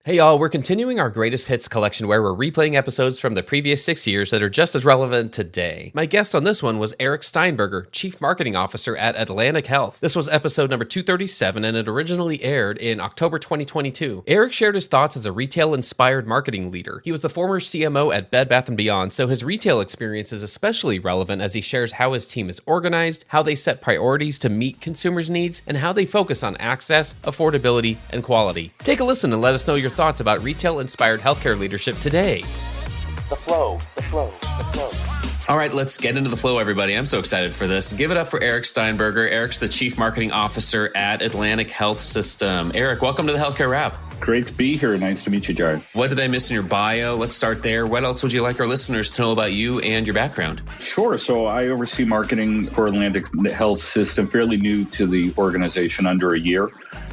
Hey y'all, we're continuing our greatest hits collection where we're replaying episodes from the previous 6 years that are just as relevant today. My guest on this one was Eric Steinberger, Chief Marketing Officer at Atlantic Health. This was episode number 237 and it originally aired in October 2022. Eric shared his thoughts as a retail-inspired marketing leader. He was the former CMO at Bed Bath & Beyond, so his retail experience is especially relevant as he shares how his team is organized, how they set priorities to meet consumers' needs, and how they focus on access, affordability, and quality. Take a listen and let us know your thoughts about retail-inspired healthcare leadership today. The flow. All right, let's get into the flow, everybody. I'm so excited for this. Give it up for Eric Steinberger. Eric's the Chief Marketing Officer at Atlantic Health System. Eric, welcome to the Healthcare Wrap. Great to be here. Nice to meet you, Jared. What did I miss in your bio? Let's start there. What else would you like our listeners to know about you and your background? Sure. So I oversee marketing for Atlantic Health System, fairly new to the organization, under a year.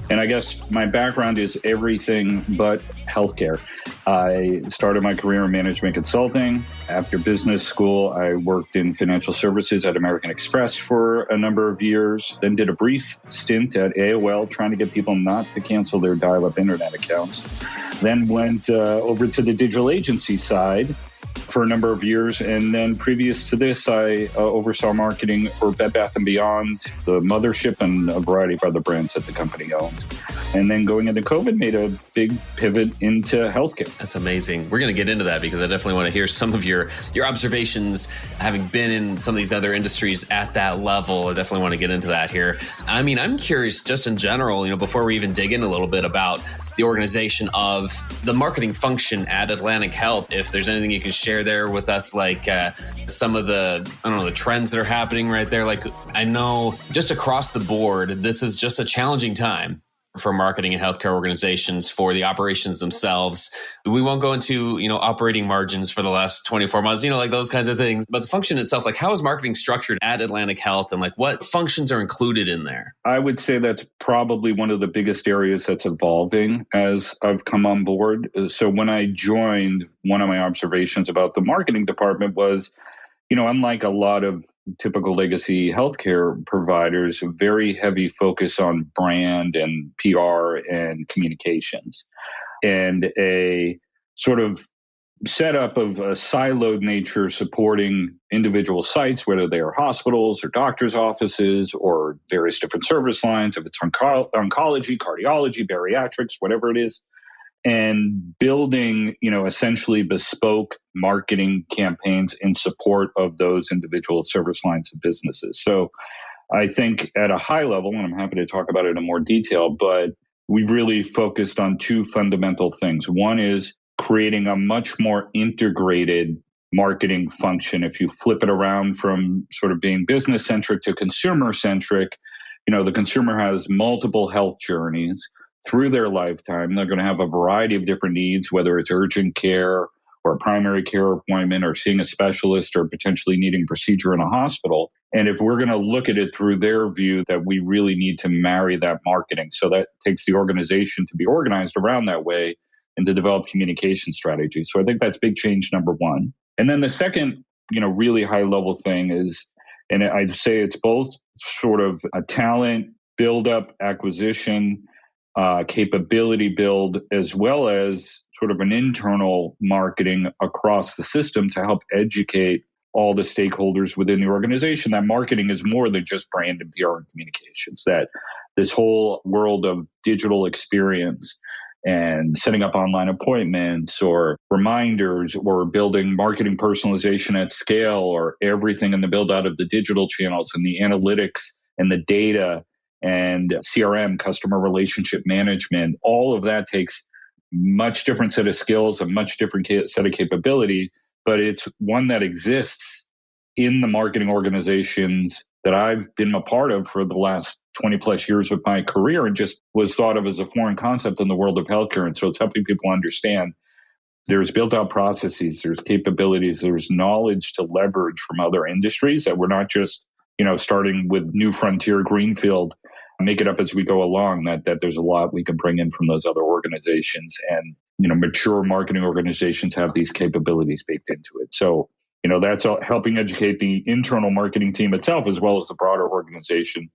And I guess my background is everything but healthcare. I started my career in management consulting. After business school, I worked in financial services at American Express for a number of years, then did a brief stint at AOL trying to get people not to cancel their dial-up internet accounts. Then went over to the digital agency side for a number of years. And then previous to this, I oversaw marketing for Bed Bath & Beyond, the mothership, and a variety of other brands that the company owned. And then going into COVID, made a big pivot into healthcare. That's amazing. We're going to get into that because I definitely want to hear some of your observations, having been in some of these other industries at that level. I definitely want to get into that here. I mean, I'm curious just in general, before we even dig in a little bit about the organization of the marketing function at Atlantic Health, if there's anything you can share there with us, like some of the trends that are happening right there. Like, I know just across the board, this is just a challenging time for marketing and healthcare organizations, for the operations themselves. We won't go into, operating margins for the last 24 months, like those kinds of things. But the function itself, like how is marketing structured at Atlantic Health and like what functions are included in there? I would say that's probably one of the biggest areas that's evolving as I've come on board. So when I joined, one of my observations about the marketing department was, unlike a lot of typical legacy healthcare providers, a very heavy focus on brand and PR and communications, and a sort of setup of a siloed nature supporting individual sites, whether they are hospitals or doctors' offices or various different service lines, if it's oncology, cardiology, bariatrics, whatever it is, and building, essentially bespoke marketing campaigns in support of those individual service lines of businesses. So I think at a high level, and I'm happy to talk about it in more detail, but we've really focused on two fundamental things. One is creating a much more integrated marketing function. If you flip it around from sort of being business centric to consumer centric, the consumer has multiple health journeys through their lifetime. They're going to have a variety of different needs, whether it's urgent care or a primary care appointment or seeing a specialist or potentially needing a procedure in a hospital. And if we're going to look at it through their view, that we really need to marry that marketing. So that takes the organization to be organized around that way and to develop communication strategies. So I think that's big change number one. And then the second, really high level thing is, and I'd say it's both sort of a talent build up, acquisition, capability build, as well as sort of an internal marketing across the system to help educate all the stakeholders within the organization that marketing is more than just brand and PR and communications, that this whole world of digital experience and setting up online appointments or reminders or building marketing personalization at scale, or everything in the build out of the digital channels and the analytics and the data and CRM, customer relationship management, all of that takes much different set of skills, a much different set of capability, but it's one that exists in the marketing organizations that I've been a part of for the last 20 plus years of my career, and just was thought of as a foreign concept in the world of healthcare. And so it's helping people understand there's built out processes, there's capabilities, there's knowledge to leverage from other industries, that we're not just, starting with new frontier greenfield, make it up as we go along, that there's a lot we can bring in from those other organizations. And, mature marketing organizations have these capabilities baked into it. So, that's helping educate the internal marketing team itself, as well as the broader organization,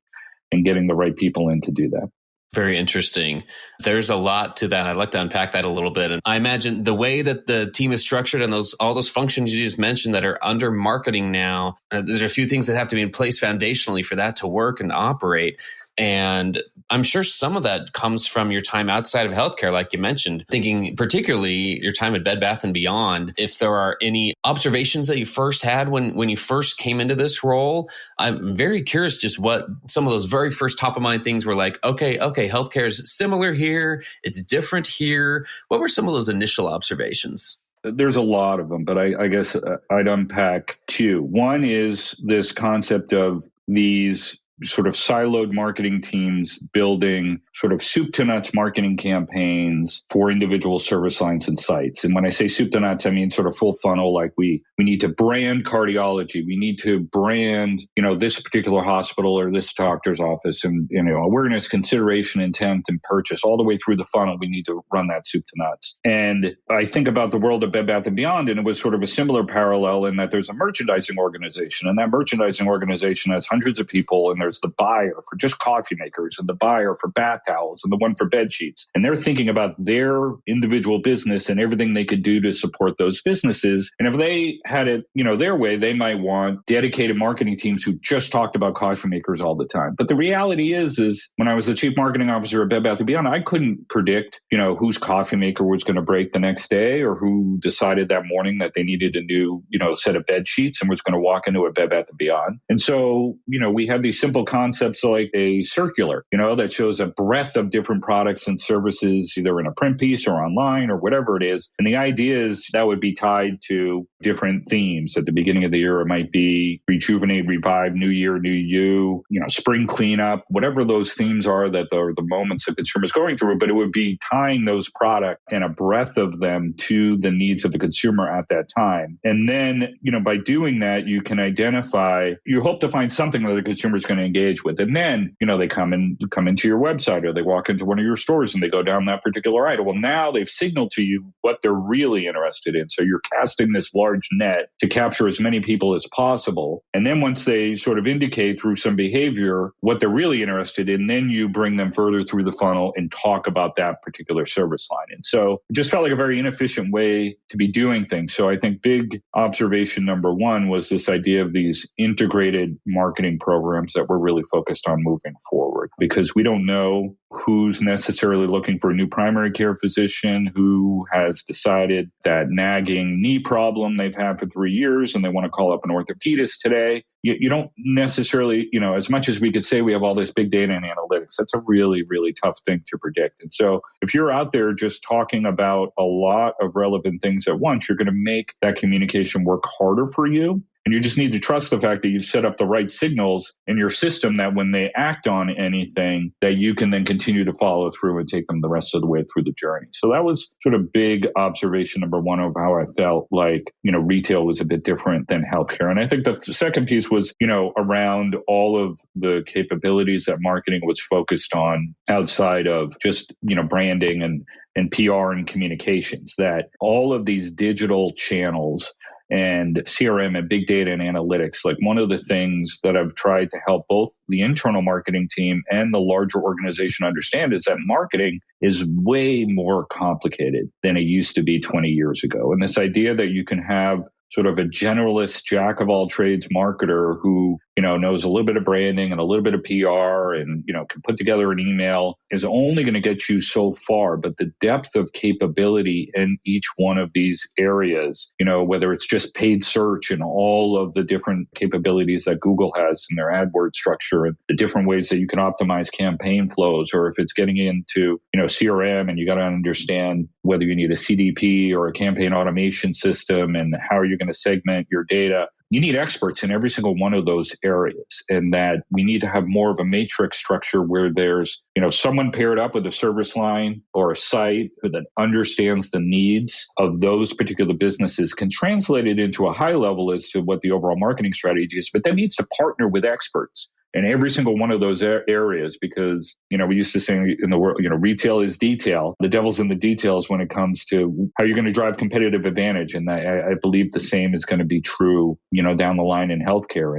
and getting the right people in to do that. Very interesting. There's a lot to that. I'd like to unpack that a little bit. And I imagine the way that the team is structured and all those functions you just mentioned that are under marketing now, there's a few things that have to be in place foundationally for that to work and operate. And I'm sure some of that comes from your time outside of healthcare, like you mentioned, thinking particularly your time at Bed Bath & Beyond. If there are any observations that you first had when you first came into this role, I'm very curious just what some of those very first top of mind things were like. Okay, healthcare is similar here. It's different here. What were some of those initial observations? There's a lot of them, but I guess I'd unpack two. One is this concept of these sort of siloed marketing teams building sort of soup to nuts marketing campaigns for individual service lines and sites. And when I say soup to nuts, I mean sort of full funnel, like we need to brand cardiology. We need to brand, this particular hospital or this doctor's office, and, awareness, consideration, intent, and purchase all the way through the funnel. We need to run that soup to nuts. And I think about the world of Bed Bath & Beyond, and it was sort of a similar parallel in that there's a merchandising organization, and that merchandising organization has hundreds of people, and there's the buyer for just coffee makers and the buyer for bath towels and the one for bed sheets. And they're thinking about their individual business and everything they could do to support those businesses. And if they had it, their way, they might want dedicated marketing teams who just talked about coffee makers all the time. But the reality is when I was the chief marketing officer at Bed Bath & Beyond, I couldn't predict, whose coffee maker was going to break the next day or who decided that morning that they needed a new, set of bed sheets and was going to walk into a Bed Bath & Beyond. And so, we had these simple concepts like a circular, that shows a breadth of different products and services, either in a print piece or online or whatever it is. And the idea is that would be tied to different themes. At the beginning of the year, it might be rejuvenate, revive, new year, new you, spring cleanup, whatever those themes are that are the moments the consumer's going through. But it would be tying those products and a breadth of them to the needs of the consumer at that time. And then, by doing that, you can identify, you hope to find something that the consumer is going to engage with. And then, they come into your website or they walk into one of your stores and they go down that particular item. Well, now they've signaled to you what they're really interested in. So you're casting this large net to capture as many people as possible. And then once they sort of indicate through some behavior what they're really interested in, then you bring them further through the funnel and talk about that particular service line. And so it just felt like a very inefficient way to be doing things. So I think big observation number one was this idea of these integrated marketing programs that we're really focused on moving forward, because we don't know who's necessarily looking for a new primary care physician, who has decided that nagging knee problem they've had for 3 years and they want to call up an orthopedist today. You don't necessarily, as much as we could say we have all this big data and analytics, that's a really, really tough thing to predict. And so if you're out there just talking about a lot of relevant things at once, you're going to make that communication work harder for you. And you just need to trust the fact that you've set up the right signals in your system that when they act on anything, that you can then continue to follow through and take them the rest of the way through the journey. So that was sort of big observation number one of how I felt like, retail was a bit different than healthcare. And I think the second piece was, around all of the capabilities that marketing was focused on outside of just, branding and PR and communications, that all of these digital channels and CRM and big data and analytics, like one of the things that I've tried to help both the internal marketing team and the larger organization understand is that marketing is way more complicated than it used to be 20 years ago. And this idea that you can have sort of a generalist jack of all trades marketer who, knows a little bit of branding and a little bit of PR and, can put together an email is only going to get you so far. But the depth of capability in each one of these areas, whether it's just paid search and all of the different capabilities that Google has in their AdWords structure and the different ways that you can optimize campaign flows, or if it's getting into, CRM and you got to understand whether you need a CDP or a campaign automation system and how are you going to segment your data. You need experts in every single one of those areas, and that we need to have more of a matrix structure where there's, someone paired up with a service line or a site that understands the needs of those particular businesses, can translate it into a high level as to what the overall marketing strategy is, but that needs to partner with experts in every single one of those areas, because, we used to say in the world, retail is detail. The devil's in the details when it comes to how you're going to drive competitive advantage. And I believe the same is going to be true, down the line in healthcare,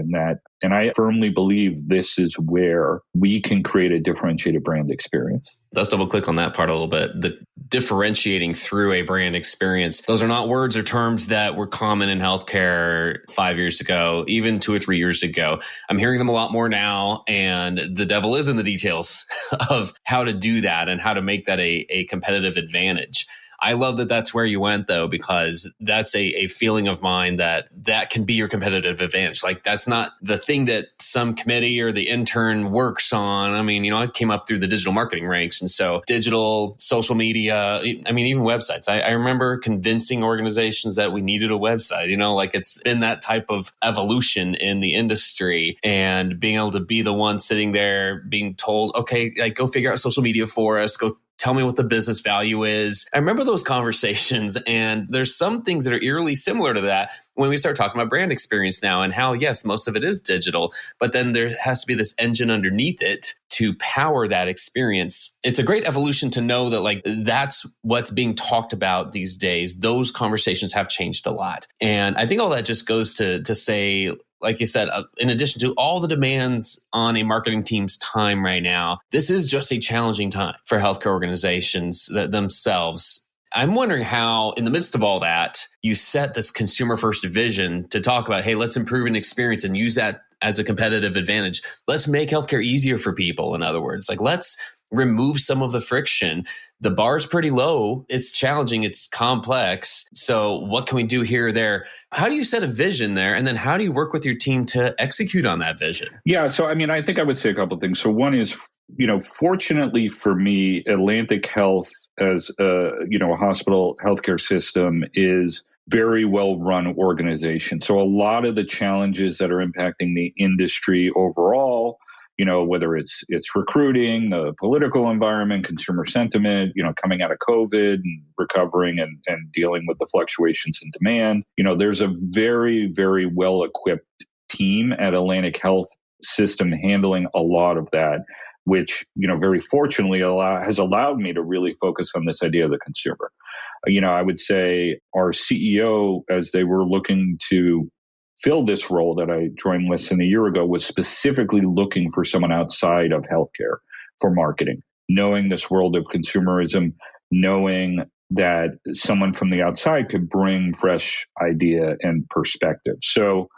and I firmly believe this is where we can create a differentiated brand experience. Let's double click on that part a little bit. The differentiating through a brand experience. Those are not words or terms that were common in healthcare 5 years ago, even 2 or 3 years ago. I'm hearing them a lot more now, and the devil is in the details of how to do that and how to make that a competitive advantage. I love that that's where you went, though, because that's a feeling of mine that can be your competitive advantage. Like, that's not the thing that some committee or the intern works on. I mean, I came up through the digital marketing ranks. And so digital, social media, even websites. I remember convincing organizations that we needed a website. It's been that type of evolution in the industry, and being able to be the one sitting there being told, okay, go figure out social media for us, go tell me what the business value is. I remember those conversations, and there's some things that are eerily similar to that when we start talking about brand experience now, and how, yes, most of it is digital, but then there has to be this engine underneath it to power that experience. It's a great evolution to know that that's what's being talked about these days. Those conversations have changed a lot. And I think all that just goes to say, like you said, in addition to all the demands on a marketing team's time right now, this is just a challenging time for healthcare organizations themselves. I'm wondering how, in the midst of all that, you set this consumer-first vision to talk about, hey, let's improve an experience and use that as a competitive advantage. Let's make healthcare easier for people, in other words. Let's remove some of the friction. The bar is pretty low. It's challenging. It's complex. So what can we do here or there? How do you set a vision there? And then how do you work with your team to execute on that vision? Yeah. So, I think I would say a couple of things. So one is, fortunately for me, Atlantic Health as a hospital healthcare system is very well-run organization. So a lot of the challenges that are impacting the industry overall, whether it's recruiting, the political environment, consumer sentiment, coming out of COVID and recovering and dealing with the fluctuations in demand, there's a very, very well-equipped team at Atlantic Health System handling a lot of that, which, very fortunately has allowed me to really focus on this idea of the consumer. I would say our CEO, as they were looking to fill this role that I joined less than a year ago, was specifically looking for someone outside of healthcare for marketing, knowing this world of consumerism, knowing that someone from the outside could bring fresh idea and perspective. So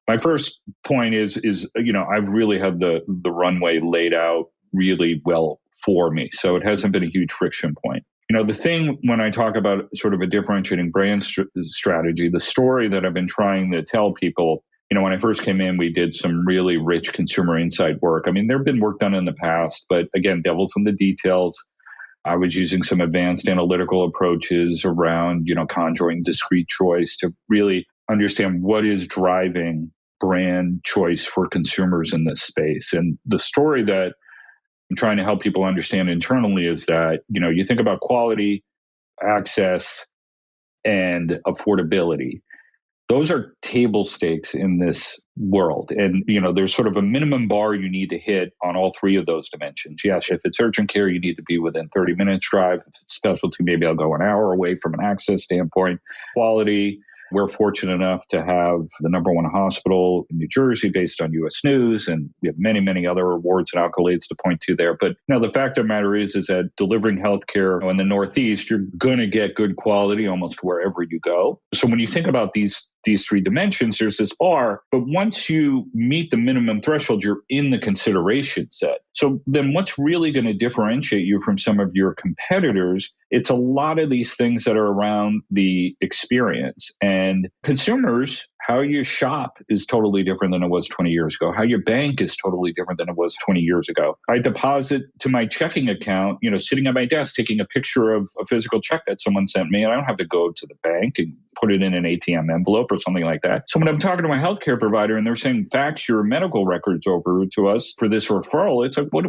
my first point is I've really had the runway laid out really well for me. So it hasn't been a huge friction point. The thing when I talk about sort of a differentiating brand strategy, the story that I've been trying to tell people, when I first came in, we did some really rich consumer insight work. There have been work done in the past, but again, devil's in the details. I was using some advanced analytical approaches around, conjuring discrete choice to really understand what is driving brand choice for consumers in this space. And the story that I'm trying to help people understand internally is that, you think about quality, access, and affordability. Those are table stakes in this world. And, there's sort of a minimum bar you need to hit on all three of those dimensions. Yes, if it's urgent care, you need to be within 30 minutes drive. If it's specialty, maybe I'll go an hour away from an access standpoint. Quality, we're fortunate enough to have the number one hospital in New Jersey based on U.S. News, and we have many, many other awards and accolades to point to there. But the fact of the matter is that delivering healthcare in the Northeast, you're going to get good quality almost wherever you go. So when you think about these three dimensions, there's this bar, but once you meet the minimum threshold, you're in the consideration set. So then what's really going to differentiate you from some of your competitors? It's a lot of these things that are around the experience. And consumers, how you shop is totally different than it was 20 years ago. How you bank is totally different than it was 20 years ago. I deposit to my checking account, sitting at my desk, taking a picture of a physical check that someone sent me, and I don't have to go to the bank and put it in an ATM envelope or something like that. So when I'm talking to my healthcare provider and they're saying, fax your medical records over to us for this referral, it's like, what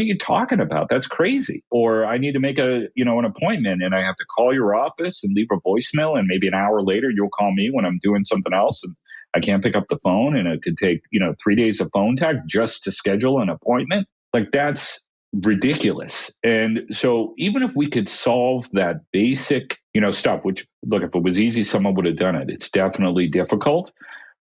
are you talking about? That's crazy. Or I need to make an appointment and I have to call your office and leave a voicemail, and maybe an hour later you'll call me when I'm doing something else. And I can't pick up the phone and it could take, 3 days of phone tag just to schedule an appointment. Like that's ridiculous. And so even if we could solve that basic, stuff, which look, if it was easy, someone would have done it. It's definitely difficult.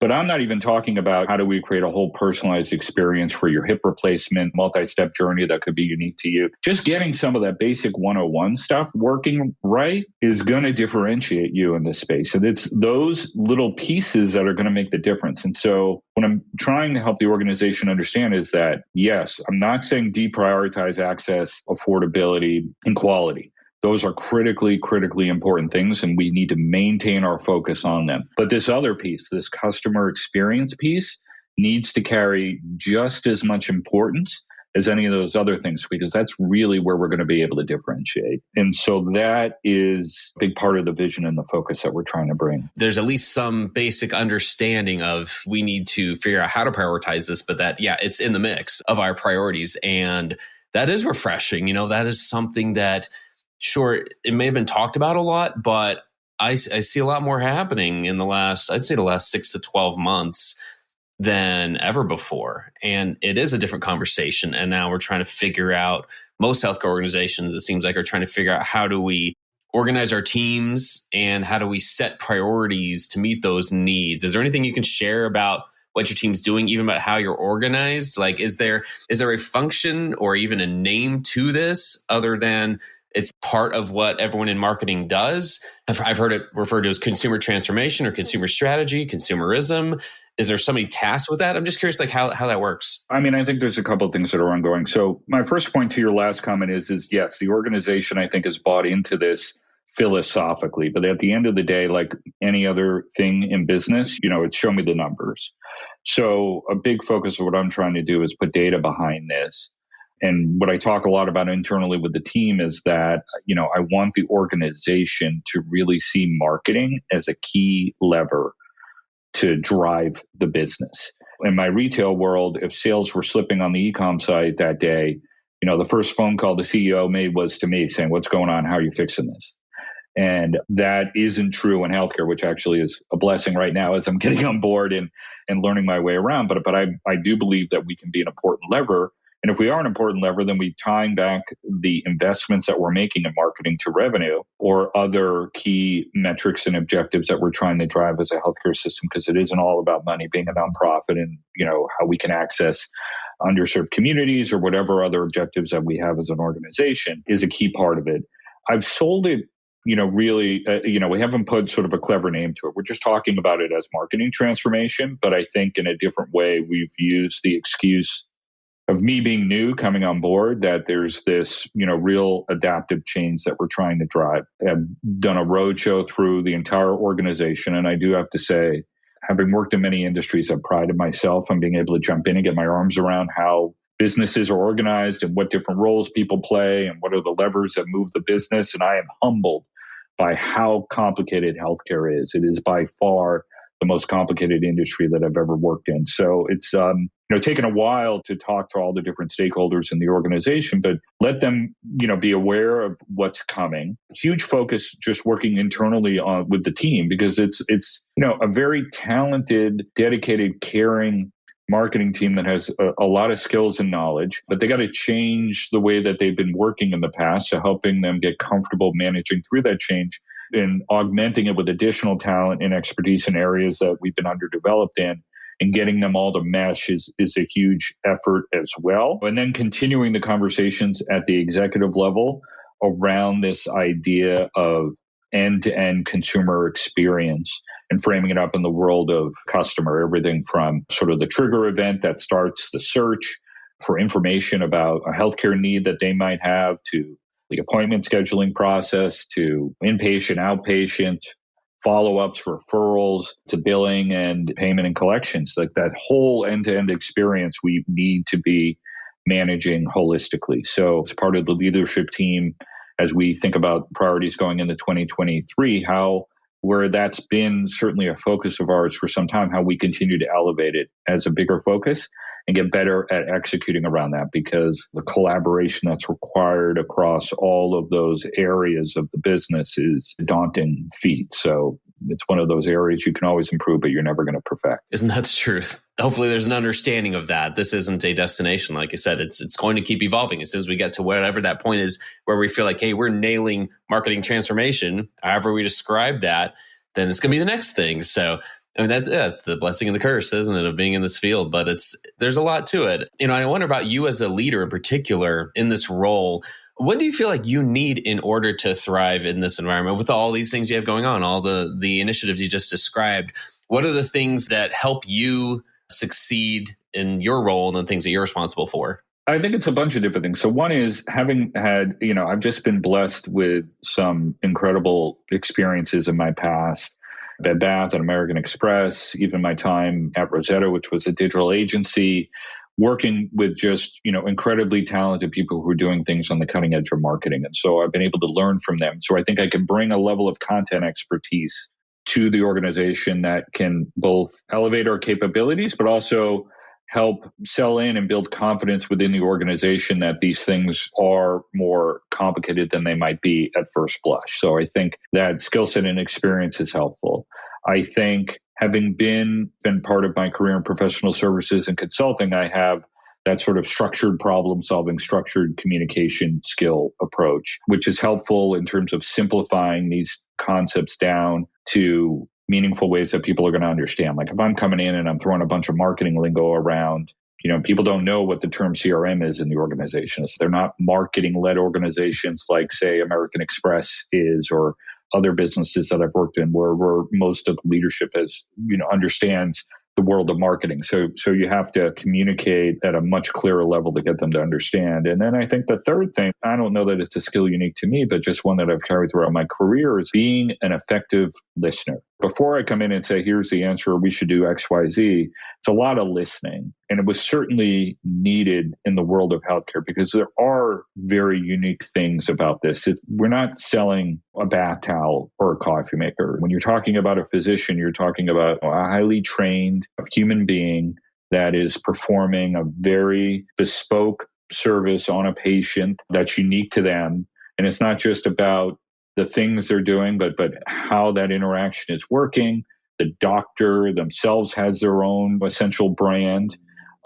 But I'm not even talking about how do we create a whole personalized experience for your hip replacement, multi-step journey that could be unique to you. Just getting some of that basic 101 stuff working right is going to differentiate you in this space. And it's those little pieces that are going to make the difference. And so what I'm trying to help the organization understand is that, yes, I'm not saying deprioritize access, affordability, and quality. Those are critically important things, and we need to maintain our focus on them. But this other piece, this customer experience piece, needs to carry just as much importance as any of those other things, because that's really where we're going to be able to differentiate. And so that is a big part of the vision and the focus that we're trying to bring. There's at least some basic understanding of we need to figure out how to prioritize this, but that, it's in the mix of our priorities. And that is refreshing. That is something that, sure, it may have been talked about a lot, but I see a lot more happening in the last 6 to 12 months than ever before. And it is a different conversation. And now we're trying to figure out, most healthcare organizations, it seems like, are trying to figure out how do we organize our teams and how do we set priorities to meet those needs. Is there anything you can share about what your team's doing, even about how you're organized? Like, is there a function or even a name to this other than it's part of what everyone in marketing does? I've heard it referred to as consumer transformation or consumer strategy, consumerism. Is there somebody tasked with that? I'm just curious, like how that works. I mean, I think there's a couple of things that are ongoing. So my first point to your last comment is yes, the organization, I think, has bought into this philosophically. But at the end of the day, like any other thing in business, it's show me the numbers. So a big focus of what I'm trying to do is put data behind this. And what I talk a lot about internally with the team is that, I want the organization to really see marketing as a key lever to drive the business. In my retail world, if sales were slipping on the e-com site that day, the first phone call the CEO made was to me saying, "What's going on? How are you fixing this?" And that isn't true in healthcare, which actually is a blessing right now as I'm getting on board and learning my way around. But I do believe that we can be an important lever. And if we are an important lever, then we tying back the investments that we're making in marketing to revenue or other key metrics and objectives that we're trying to drive as a healthcare system, because it isn't all about money, being a nonprofit and, how we can access underserved communities or whatever other objectives that we have as an organization is a key part of it. I've sold it, really, we haven't put sort of a clever name to it. We're just talking about it as marketing transformation. But I think in a different way, we've used the excuse of me being new coming on board, that there's this, real adaptive change that we're trying to drive. I've done a roadshow through the entire organization. And I do have to say, having worked in many industries, I've prided myself on being able to jump in and get my arms around how businesses are organized and what different roles people play and what are the levers that move the business. And I am humbled by how complicated healthcare is. It is by far the most complicated industry that I've ever worked in. So it's taken a while to talk to all the different stakeholders in the organization, but let them be aware of what's coming. Huge focus just working internally on with the team, because it's a very talented, dedicated, caring marketing team that has a lot of skills and knowledge, but they got to change the way that they've been working in the past. So helping them get comfortable managing through that change and augmenting it with additional talent and expertise in areas that we've been underdeveloped in, and getting them all to mesh is a huge effort as well. And then continuing the conversations at the executive level around this idea of end-to-end consumer experience and framing it up in the world of customer, everything from sort of the trigger event that starts the search for information about a healthcare need that they might have, to the appointment scheduling process, to inpatient, outpatient, follow-ups, referrals, to billing and payment and collections. Like that whole end-to-end experience we need to be managing holistically. So as part of the leadership team, as we think about priorities going into 2023, where that's been certainly a focus of ours for some time, how we continue to elevate it as a bigger focus and get better at executing around that, because the collaboration that's required across all of those areas of the business is a daunting feat. So it's one of those areas you can always improve, but you're never going to perfect. Isn't that the truth? Hopefully there's an understanding of that. This isn't a destination. Like I said, it's going to keep evolving. As soon as we get to whatever that point is where we feel like, hey, we're nailing marketing transformation, however we describe that, then it's going to be the next thing. So I mean, that's the blessing and the curse, isn't it, of being in this field? But there's a lot to it. I wonder about you as a leader in particular in this role. What do you feel like you need in order to thrive in this environment with all these things you have going on, all the initiatives you just described? What are the things that help you succeed in your role and the things that you're responsible for? I think it's a bunch of different things. So one is having had, I've just been blessed with some incredible experiences in my past. Bed Bath and American Express, even my time at Rosetta, which was a digital agency, working with just, incredibly talented people who are doing things on the cutting edge of marketing. And so I've been able to learn from them. So I think I can bring a level of content expertise to the organization that can both elevate our capabilities, but also help sell in and build confidence within the organization that these things are more complicated than they might be at first blush. So I think that skill set and experience is helpful. I think having been part of my career in professional services and consulting, I have that sort of structured problem solving, structured communication skill approach, which is helpful in terms of simplifying these concepts down to meaningful ways that people are going to understand. Like if I'm coming in and I'm throwing a bunch of marketing lingo around, people don't know what the term CRM is in the organization. They're not marketing-led organizations like, say, American Express is, or other businesses that I've worked in where most of the leadership understands the world of marketing. So you have to communicate at a much clearer level to get them to understand. And then I think the third thing, I don't know that it's a skill unique to me, but just one that I've carried throughout my career, is being an effective listener. Before I come in and say, here's the answer, we should do X, Y, Z, it's a lot of listening. And it was certainly needed in the world of healthcare because there are very unique things about this. We're not selling a bath towel or a coffee maker. When you're talking about a physician, you're talking about a highly trained human being that is performing a very bespoke service on a patient that's unique to them. And it's not just about the things they're doing, but how that interaction is working. The doctor themselves has their own essential brand,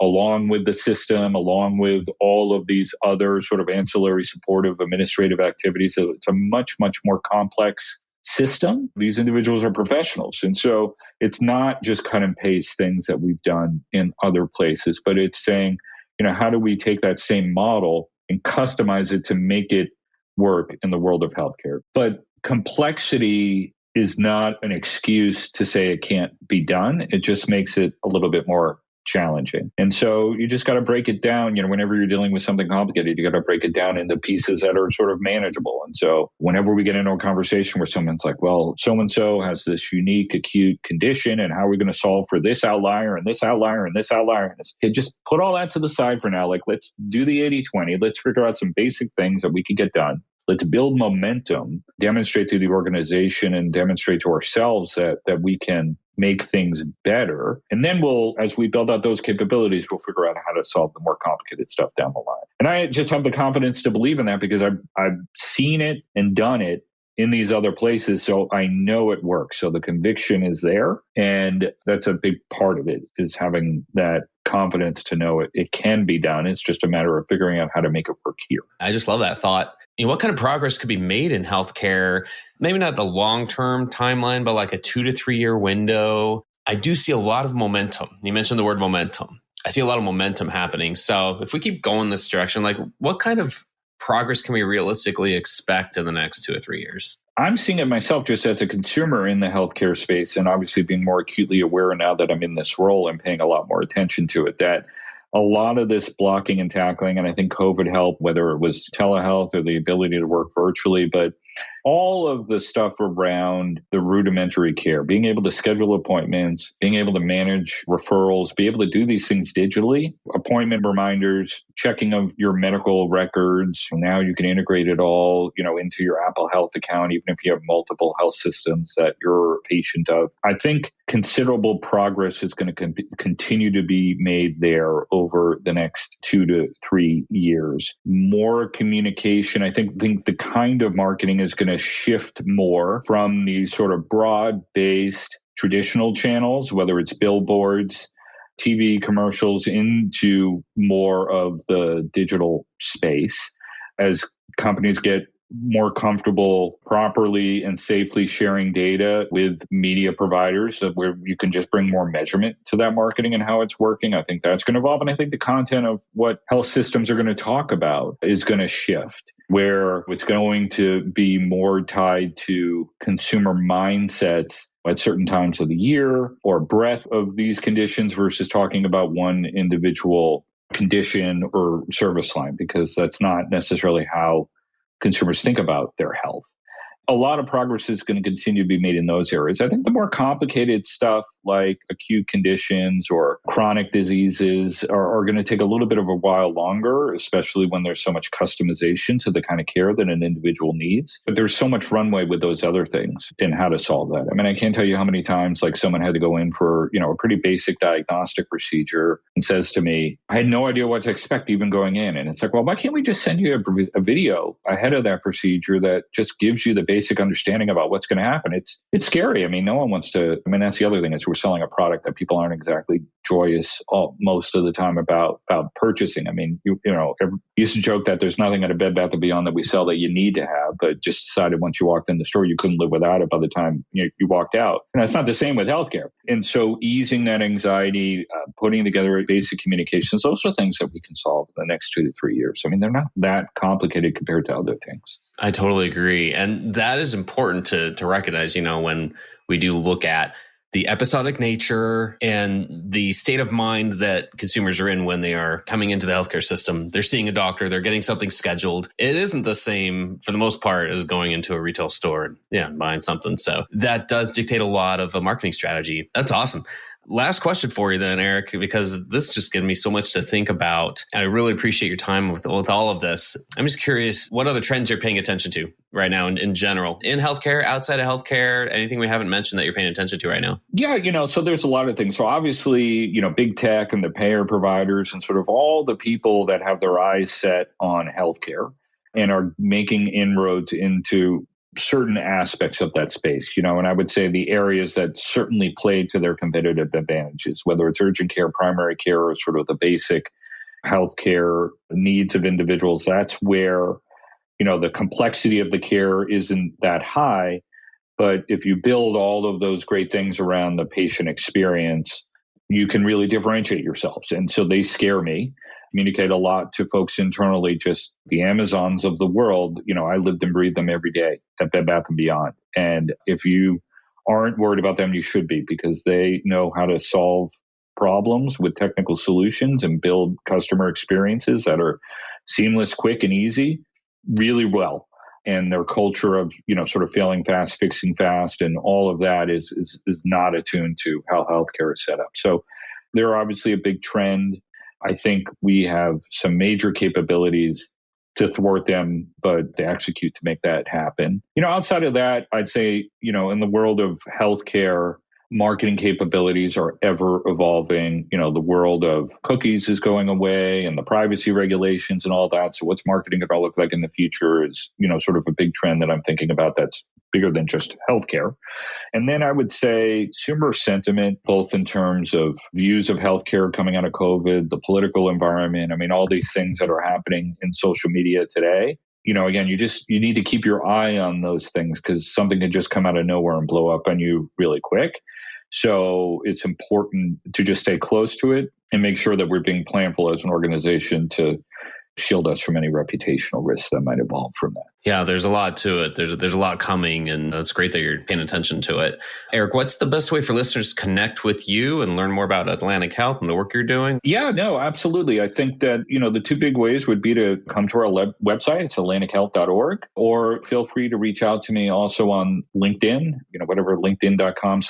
along with the system, along with all of these other sort of ancillary supportive administrative activities. So it's a much, much more complex system. These individuals are professionals. And so it's not just cut and paste things that we've done in other places, but it's saying, how do we take that same model and customize it to make it work in the world of healthcare? But complexity is not an excuse to say it can't be done. It just makes it a little bit more challenging. And so you just got to break it down. Whenever you're dealing with something complicated, you got to break it down into pieces that are sort of manageable. And so whenever we get into a conversation where someone's like, well, so-and-so has this unique acute condition, and how are we going to solve for this outlier and this outlier and this outlier? And just put all that to the side for now. Like, let's do the 80-20. Let's figure out some basic things that we can get done. Let's build momentum, demonstrate to the organization and demonstrate to ourselves that we can make things better. And then as we build out those capabilities, we'll figure out how to solve the more complicated stuff down the line. And I just have the confidence to believe in that because I've seen it and done it in these other places. So I know it works. So the conviction is there. And that's a big part of it, is having that confidence to know it can be done. It's just a matter of figuring out how to make it work here. I just love that thought. What kind of progress could be made in healthcare? Maybe not the long-term timeline, but like a 2 to 3 year window. I do see a lot of momentum. You mentioned the word momentum. I see a lot of momentum happening. So if we keep going this direction, like what kind of progress can we realistically expect in the next 2 or 3 years? I'm seeing it myself just as a consumer in the healthcare space, and obviously being more acutely aware now that I'm in this role and paying a lot more attention to it, that a lot of this blocking and tackling, and I think COVID helped, whether it was telehealth or the ability to work virtually, but all of the stuff around the rudimentary care, being able to schedule appointments, being able to manage referrals, be able to do these things digitally, appointment reminders, checking of your medical records. Now you can integrate it all, into your Apple Health account, even if you have multiple health systems that you're a patient of. I think considerable progress is going to continue to be made there over the next 2 to 3 years. More communication. I think the kind of marketing is going going to shift more from these sort of broad-based traditional channels, whether it's billboards, TV commercials, into more of the digital space as companies get more comfortable properly and safely sharing data with media providers, where you can just bring more measurement to that marketing and how it's working. I think that's going to evolve. And I think the content of what health systems are going to talk about is going to shift, where it's going to be more tied to consumer mindsets at certain times of the year or breadth of these conditions versus talking about one individual condition or service line, because that's not necessarily how consumers think about their health. A lot of progress is going to continue to be made in those areas. I think the more complicated stuff like acute conditions or chronic diseases are going to take a little bit of a while longer, especially when there's so much customization to the kind of care that an individual needs. But there's so much runway with those other things in how to solve that. I mean, I can't tell you how many times like someone had to go in for, a pretty basic diagnostic procedure and says to me, I had no idea what to expect even going in. And it's like, well, why can't we just send you a video ahead of that procedure that just gives you the basic understanding about what's going to happen? It's scary. I mean, no one wants to. I mean, that's the other thing, is we're selling a product that people aren't exactly joyous most of the time about purchasing. I mean, you used to joke that there's nothing at a Bed Bath & Beyond that we sell that you need to have, but just decided once you walked in the store you couldn't live without it by the time you walked out. And that's not the same with healthcare. And so easing that anxiety, putting together basic communications, those are things that we can solve in the next 2 to 3 years. I mean, they're not that complicated compared to other things. I totally agree. And that is important to recognize, when we do look at the episodic nature and the state of mind that consumers are in when they are coming into the healthcare system. They're seeing a doctor, they're getting something scheduled. It isn't the same for the most part as going into a retail store and buying something. So that does dictate a lot of a marketing strategy. That's awesome. Last question for you then, Eric, because this just gives me so much to think about. And I really appreciate your time with all of this. I'm just curious, what other trends you're paying attention to right now in general, in healthcare, outside of healthcare, anything we haven't mentioned that you're paying attention to right now? Yeah, so there's a lot of things. So obviously, big tech and the payer providers and sort of all the people that have their eyes set on healthcare and are making inroads into certain aspects of that space, and I would say the areas that certainly play to their competitive advantages, whether it's urgent care, primary care, or sort of the basic healthcare needs of individuals. That's where, the complexity of the care isn't that high. But if you build all of those great things around the patient experience, you can really differentiate yourselves. And so they scare me. Communicate a lot to folks internally, just the Amazons of the world. I lived and breathe them every day at Bed Bath & Beyond. And if you aren't worried about them, you should be, because they know how to solve problems with technical solutions and build customer experiences that are seamless, quick, and easy really well. And their culture of, sort of failing fast, fixing fast, and all of that is not attuned to how healthcare is set up. So they're obviously a big trend. I think we have some major capabilities to thwart them, but to execute to make that happen. Outside of that, I'd say, in the world of healthcare, marketing capabilities are ever evolving. The world of cookies is going away and the privacy regulations and all that. So what's marketing going to look like in the future is, sort of a big trend that I'm thinking about that's bigger than just healthcare. And then I would say consumer sentiment, both in terms of views of healthcare coming out of COVID, the political environment. I mean, all these things that are happening in social media today. Again, you need to keep your eye on those things, because something can just come out of nowhere and blow up on you really quick. So it's important to just stay close to it and make sure that we're being planful as an organization to shield us from any reputational risks that might evolve from that. Yeah, there's a lot to it. There's a lot coming, and it's great that you're paying attention to it. Eric, what's the best way for listeners to connect with you and learn more about Atlantic Health and the work you're doing? Yeah, no, absolutely. I think that, the two big ways would be to come to our website. It's atlantichealth.org, or feel free to reach out to me also on LinkedIn, whatever, linkedin.com/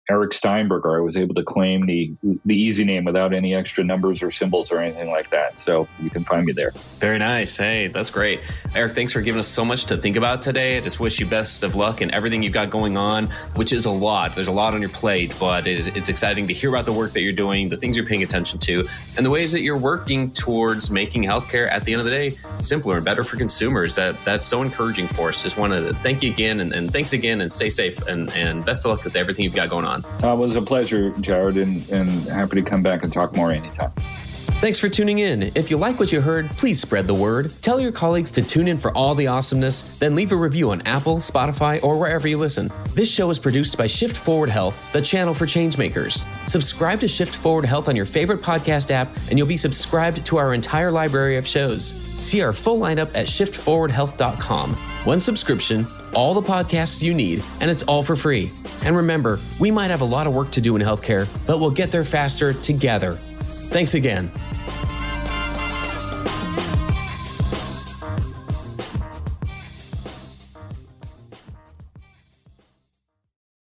Eric Steinberger. I was able to claim the easy name without any extra numbers or symbols or anything like that. So you can find me there. Very nice. Hey, that's great. Eric, thanks for giving us so much to think about today. I just wish you best of luck in everything you've got going on, which is a lot. There's a lot on your plate, but it's exciting to hear about the work that you're doing, the things you're paying attention to, and the ways that you're working towards making healthcare at the end of the day simpler and better for consumers. That's so encouraging for us. Just want to thank you again, and thanks again, and stay safe, and best of luck with everything you've got going on. It was a pleasure, Jared, and happy to come back and talk more anytime. Thanks for tuning in. If you like what you heard, please spread the word. Tell your colleagues to tune in for all the awesomeness, then leave a review on Apple, Spotify, or wherever you listen. This show is produced by Shift Forward Health, the channel for changemakers. Subscribe to Shift Forward Health on your favorite podcast app, and you'll be subscribed to our entire library of shows. See our full lineup at shiftforwardhealth.com. One subscription, all the podcasts you need, and it's all for free. And remember, we might have a lot of work to do in healthcare, but we'll get there faster together. Thanks again.